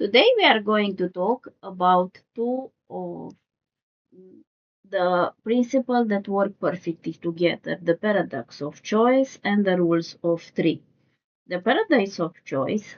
Today we are going to talk about two of the principles that work perfectly together, the paradox of choice and the rules of three. The paradox of choice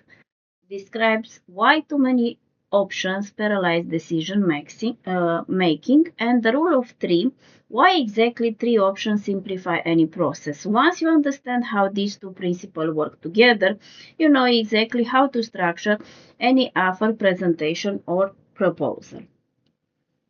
describes why too many options paralyze decision making, and the rule of three, why exactly three options simplify any process. Once you understand how these two principles work together, you know exactly how to structure any offer, presentation, or proposal.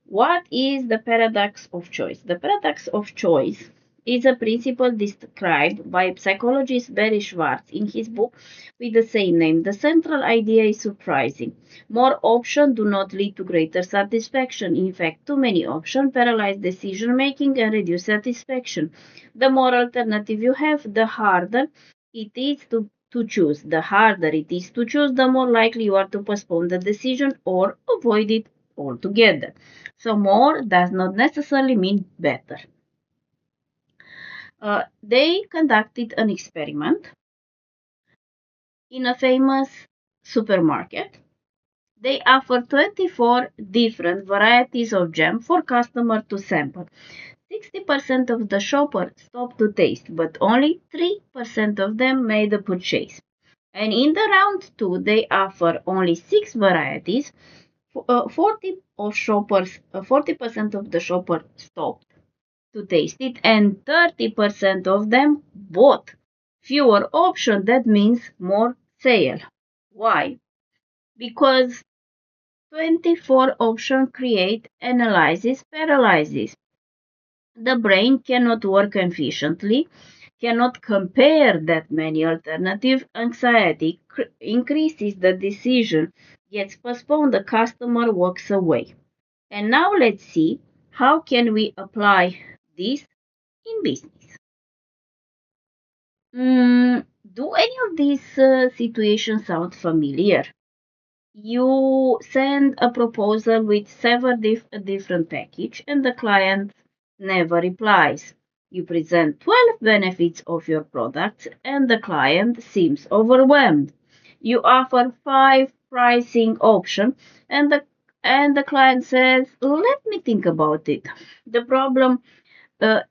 What is the paradox of choice? The paradox of choice is a principle described by psychologist Barry Schwartz in his book with the same name. The central idea is surprising. More options do not lead to greater satisfaction. In fact, too many options paralyze decision making and reduce satisfaction. The more alternative you have, the harder it is to choose. The harder it is to choose, the more likely you are to postpone the decision or avoid it altogether. So more does not necessarily mean better. They conducted an experiment in a famous supermarket. They offered 24 different varieties of jam for customers to sample. 60% of the shoppers stopped to taste, but only 3% of them made a purchase. And in the round two, they offer only 6 varieties. 40% of the shoppers stopped to taste it, and 30% of them bought. Fewer options, that means more sale. Why? Because 24 options create analysis paralysis. The brain cannot work efficiently, cannot compare that many alternatives. Anxiety increases, the decision gets postponed, the customer walks away. And now let's see how can we apply this in business. Do any of these situations sound familiar? You send a proposal with several different package and the client never replies. You present 12 benefits of your products and the client seems overwhelmed. You offer 5 pricing options and the client says, "Let me think about it." The problem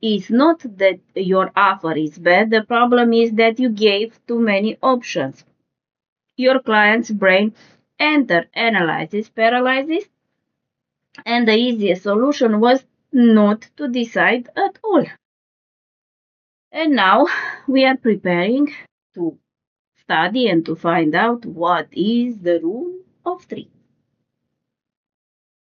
is not that your offer is bad. The problem is that you gave too many options. Your client's brain enter analyzes, paralyzes, and the easiest solution was not to decide at all. And now we are preparing to study and to find out what is the rule of three.